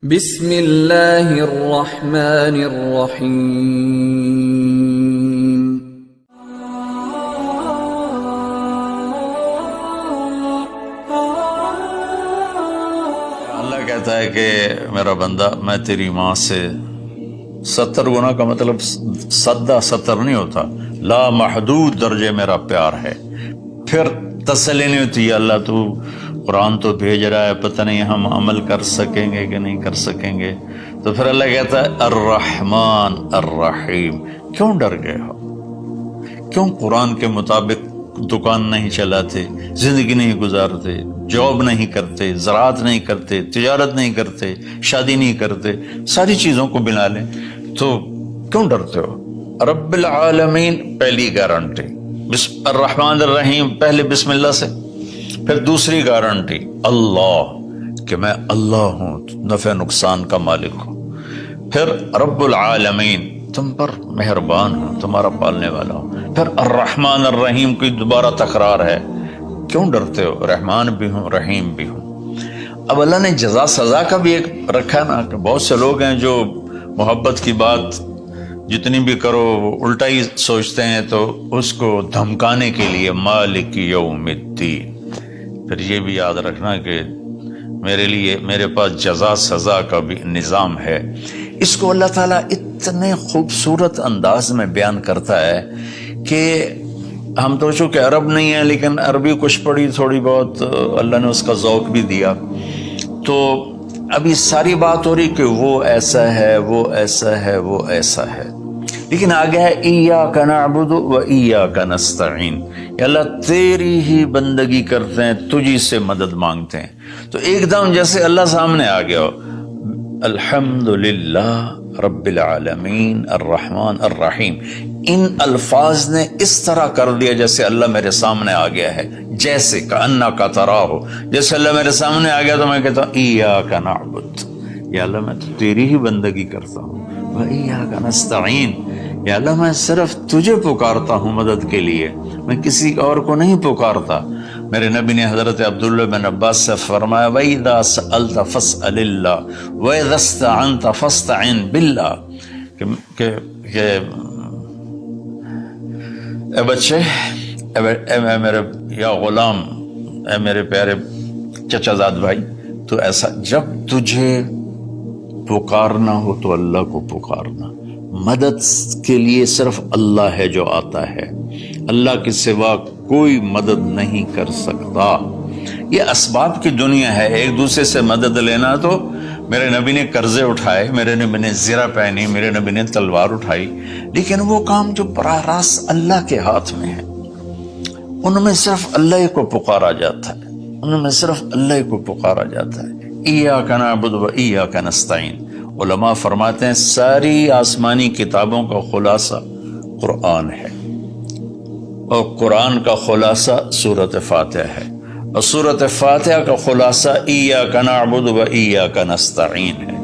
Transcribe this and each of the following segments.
بسم اللہ الرحمن الرحیم۔ اللہ کہتا ہے کہ میرا بندہ میں تیری ماں سے 70 گنا کا مطلب سدا 70 نہیں ہوتا، لا محدود درجے میرا پیار ہے۔ پھر تسلی نہیں ہوتی، اللہ تو قرآن تو بھیج رہا ہے، پتہ نہیں ہم عمل کر سکیں گے کہ نہیں کر سکیں گے۔ تو پھر اللہ کہتا ہے الرحمن الرحیم۔ کیوں ڈر گئے ہو؟ کیوں قرآن کے مطابق دکان نہیں چلاتے، زندگی نہیں گزارتے، جاب نہیں کرتے، زراعت نہیں کرتے، تجارت نہیں کرتے، شادی نہیں کرتے، ساری چیزوں کو بنا لیں تو کیوں ڈرتے ہو؟ رب العالمین پہلی گارنٹی، الرحمن الرحیم پہلے بسم اللہ سے، پھر دوسری گارنٹی اللہ کہ میں اللہ ہوں، نفع نقصان کا مالک ہوں، پھر رب العالمین تم پر مہربان ہوں، تمہارا پالنے والا ہوں، پھر الرحمن الرحیم کی دوبارہ تکرار ہے۔ کیوں ڈرتے ہو؟ رحمان بھی ہوں رحیم بھی ہوں۔ اب اللہ نے جزا سزا کا بھی ایک رکھا نا، کہ بہت سے لوگ ہیں جو محبت کی بات جتنی بھی کرو وہ الٹا ہی سوچتے ہیں، تو اس کو دھمکانے کے لیے مالک یوم الدین۔ پھر یہ بھی یاد رکھنا کہ میرے لیے میرے پاس جزا سزا کا بھی نظام ہے۔ اس کو اللہ تعالیٰ اتنے خوبصورت انداز میں بیان کرتا ہے کہ ہم تو چونکہ عرب نہیں ہیں، لیکن عربی کچھ پڑھی تھوڑی بہت، اللہ نے اس کا ذوق بھی دیا، تو ابھی ساری بات ہو رہی کہ وہ ایسا ہے، وہ ایسا ہے، وہ ایسا ہے، لیکن آگے ہے ایاک نعبد و ایاک نستعین، یا اللہ تیری ہی بندگی کرتے ہیں، تجھی سے مدد مانگتے ہیں۔ تو ایک دم جیسے اللہ سامنے آ گیا ہو، الحمدللہ رب العالمین الرحمن الرحیم، ان الفاظ نے اس طرح کر دیا جیسے اللہ میرے سامنے آ گیا ہے، جیسے کأنک تراہ، جیسے اللہ میرے سامنے آ گیا تو میں کہتا ہوں ایاک نعبد، یا اللہ میں تو تیری ہی بندگی کرتا ہوں، و ایاک نستعین، یا اللہ میں صرف تجھے پکارتا ہوں مدد کے لیے، میں کسی اور کو نہیں پکارتا۔ میرے نبی نے حضرت عبداللہ بن عباس سے فرمایا وَإِذَا سَأَلْتَ فَاسْأَلِ اللَّهِ وَإِذَا اسْتَعَنْتَ فَاسْتَعِنْ بِاللَّهِ، کہ اے بچے، اے میرے یا غلام، اے میرے پیارے چچا زاد بھائی، تو ایسا جب تجھے پکارنا ہو تو اللہ کو پکارنا، مدد کے لیے صرف اللہ ہے جو آتا ہے، اللہ کے سوا کوئی مدد نہیں کر سکتا۔ یہ اسباب کی دنیا ہے، ایک دوسرے سے مدد لینا، تو میرے نبی نے قرضے اٹھائے، میرے نبی نے زرہ پہنی، میرے نبی نے تلوار اٹھائی، لیکن وہ کام جو براہ راست اللہ کے ہاتھ میں ہے، ان میں صرف اللہ کو پکارا جاتا ہے، ان میں صرف اللہ کو پکارا جاتا ہے۔ ایاک نعبد و ایاک نستعین، علماء فرماتے ہیں ساری آسمانی کتابوں کا خلاصہ قرآن ہے، اور قرآن کا خلاصہ سورۃ فاتحہ ہے، اور سورۃ فاتحہ کا خلاصہ ایاک نعبد و ایاک نستعین ہے۔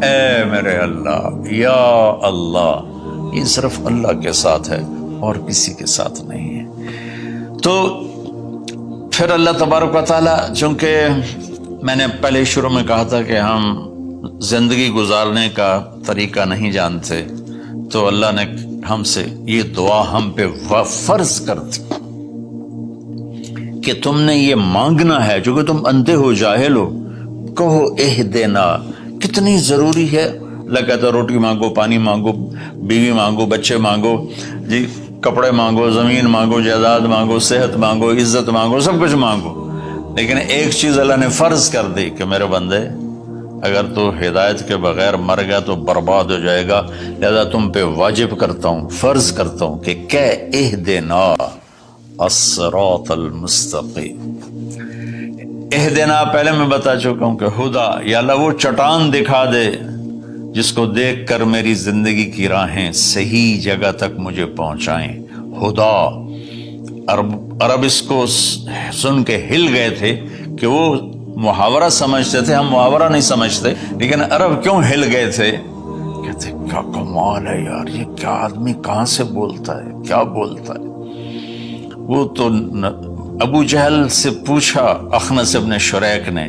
اے میرے اللہ، یا اللہ، یہ صرف اللہ کے ساتھ ہے اور کسی کے ساتھ نہیں ہے۔ تو پھر اللہ تبارک و تعالیٰ، چونکہ میں نے پہلے شروع میں کہا تھا کہ ہم زندگی گزارنے کا طریقہ نہیں جانتے، تو اللہ نے ہم سے یہ دعا ہم پہ فرض کر دی کہ تم نے یہ مانگنا ہے، چونکہ تم اندھے ہو، جاہل ہو، کہو اہدنا۔ کتنی ضروری ہے، اللہ کہتا ہے روٹی مانگو، پانی مانگو، بیوی مانگو، بچے مانگو، جی کپڑے مانگو، زمین مانگو، جائیداد مانگو، صحت مانگو، عزت مانگو، سب کچھ مانگو، لیکن ایک چیز اللہ نے فرض کر دی کہ میرے بندے اگر تو ہدایت کے بغیر مر گیا تو برباد ہو جائے گا، لہذا تم پہ واجب کرتا ہوں، فرض کرتا ہوں کہ اہدنا الصراط المستقیم۔ اہدنا پہلے میں بتا چکا ہوں کہ خدا، یا اللہ وہ چٹان دکھا دے جس کو دیکھ کر میری زندگی کی راہیں صحیح جگہ تک مجھے پہنچائیں۔ خدا، عرب اس کو سن کے ہل گئے تھے کہ وہ محاورہ سمجھتے تھے، ہم محاورہ نہیں سمجھتے، لیکن عرب کیوں ہل گئے تھے؟ کہتے کیا کمال ہے یار، یہ کیا آدمی کہاں سے بولتا ہے، کیا بولتا ہے۔ وہ تو ابو جہل سے پوچھا اخنس ابن شریک نے،